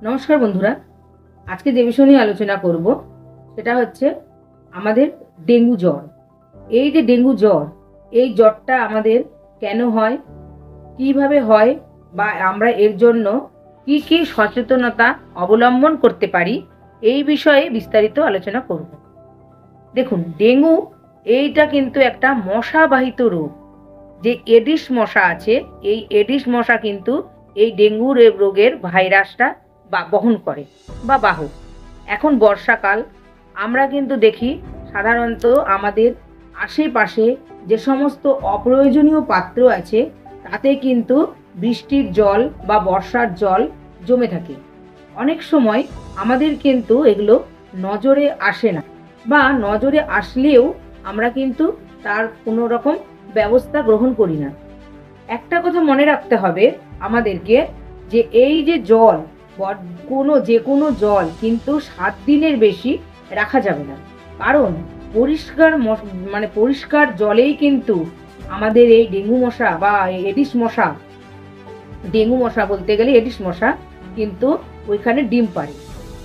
নমস্কার বন্ধুরা, আজকে যে বিষয় নিয়ে আলোচনা করব সেটা হচ্ছে আমাদের ডেঙ্গু জ্বর। এই যে ডেঙ্গু জ্বর, এই জ্বরটা আমাদের কেন হয়, কিভাবে হয়, বা আমরা এর জন্য কি কি সচেতনতা অবলম্বন করতে পারি, এই বিষয়ে বিস্তারিত আলোচনা করব। দেখুন, ডেঙ্গু এইটা কিন্তু একটা মশাবাহিত রোগ। যে এডিস মশা আছে, এই এডিস মশা কিন্তু এই ডেঙ্গু রোগের ভাইরাসটা বহন করে বা বাহক। এখন বর্ষাকাল, আমরা কিন্তু দেখি সাধারণত আমাদের আশেপাশে যে সমস্ত অপ্রয়োজনীয় পাত্র আছে তাতে কিন্তু বৃষ্টির জল বা বর্ষার জল জমে থাকে। অনেক সময় আমাদের কিন্তু এগুলো নজরে আসে না, বা নজরে আসলেও আমরা কিন্তু তার কোনো রকম ব্যবস্থা গ্রহণ করি না। একটা কথা মনে রাখতে হবে আমাদেরকে, যে এই যে জল, যে কোনো জল কিন্তু 7 দিনের বেশি রাখা যাবে না। কারণ পরিষ্কার জলেই কিন্তু আমাদের এই ডেঙ্গু মশা বা এডিস মশা, ডেঙ্গু মশা বলতে গেলে এডিস মশা কিন্তু ওইখানে ডিম পাড়ে।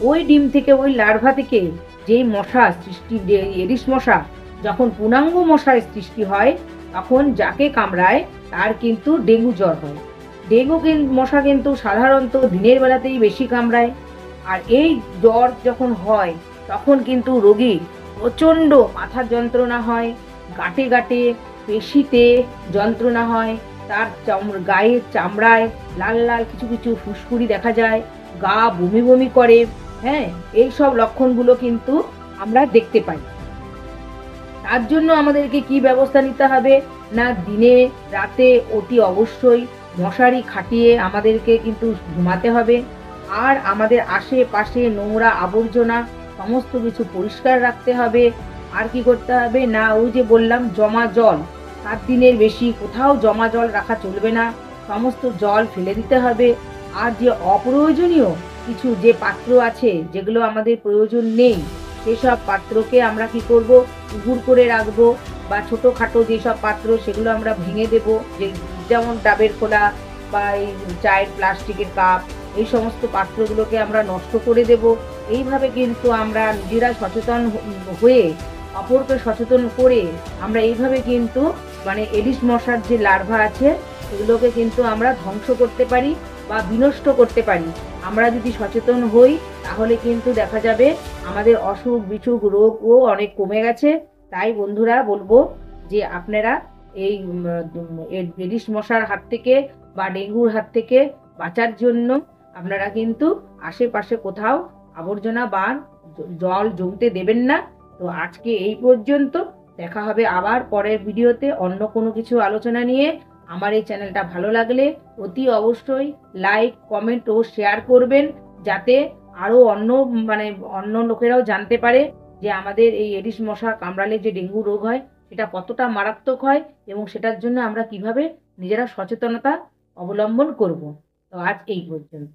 ওই ডিম থেকে, ওই লার্ভা থেকে যেই মশা সৃষ্টি, এডিস মশা যখন পূর্ণাঙ্গ মশার সৃষ্টি হয়, তখন যাকে কামড়ায় তার কিন্তু ডেঙ্গু জ্বর হয়। ডেঙ্গু মশা কিন্তু সাধারণত দিনের বেলাতেই বেশি কামড়ায়। আর এই জ্বর যখন হয় তখন কিন্তু রোগী প্রচণ্ড মাথার যন্ত্রণা হয়, গাঁটে গাঁটে পেশিতে যন্ত্রণা হয়, তার গায়ের চামড়ায় লাল লাল কিছু কিছু ফুসকুড়ি দেখা যায়, গা বমি বমি করে। হ্যাঁ, এই সব লক্ষণগুলো কিন্তু আমরা দেখতে পাই। তার জন্য আমাদেরকে কি ব্যবস্থা নিতে হবে না, দিনে রাতে অতি অবশ্যই মশারি খাটিয়ে আমাদেরকে কিন্তু ঘুমাতে হবে। আর আমাদের আশেপাশে নোংরা আবর্জনা সমস্ত কিছু পরিষ্কার রাখতে হবে। আর কি করতে হবে না, ওই যে বললাম জমা জল, 7 দিনের বেশি কোথাও জমা জল রাখা চলবে না, সমস্ত জল ফেলে দিতে হবে। আর যে অপ্রয়োজনীয় কিছু যে পাত্র আছে যেগুলো আমাদের প্রয়োজন নেই, সেসব পাত্রকে আমরা কি করব, উপুড় করে রাখবো, বা ছোটোখাটো যেসব পাত্র সেগুলো আমরা ভেঙে দেবো, যেমন ডাবের খোলা বা এই চায়ের প্লাস্টিকের কাপ, এই সমস্ত পাত্রগুলোকে আমরা নষ্ট করে দেব। এইভাবে কিন্তু আমরা নিজেরা সচেতন হয়ে অপরকে সচেতন করে আমরা এইভাবে কিন্তু এডিস মশার যে লার্ভা আছে সেগুলোকে কিন্তু আমরা ধ্বংস করতে পারি বা বিনষ্ট করতে পারি। আমরা যদি সচেতন হই তাহলে কিন্তু দেখা যাবে আমাদের অসুখ বিসুখ রোগও অনেক কমে গেছে। তাই বন্ধুরা বলবো যে আপনারা এই এডিস মশার হাত থেকে বা ডেঙ্গুর হাত থেকে বাঁচার জন্য আপনারা কিন্তু আশেপাশে কোথাও আবর্জনা বা জল জমতে দেবেন না। তো আজকে এই পর্যন্ত, দেখা হবে আবার পরের ভিডিওতে অন্য কোনো কিছু আলোচনা নিয়ে। আমার এই চ্যানেলটা ভালো লাগলে অতি অবশ্যই লাইক, কমেন্ট ও শেয়ার করবেন, যাতে আরও অন্য লোকেরাও জানতে পারে যে আমাদের এই এডিস মশা কামড়ালে যে ডেঙ্গু রোগ হয় সেটা কতটা মারাত্মক হয়, এবং সেটার জন্য আমরা কিভাবে নিজেরা সচেতনতা অবলম্বন করব। তো আজ এই পর্যন্ত।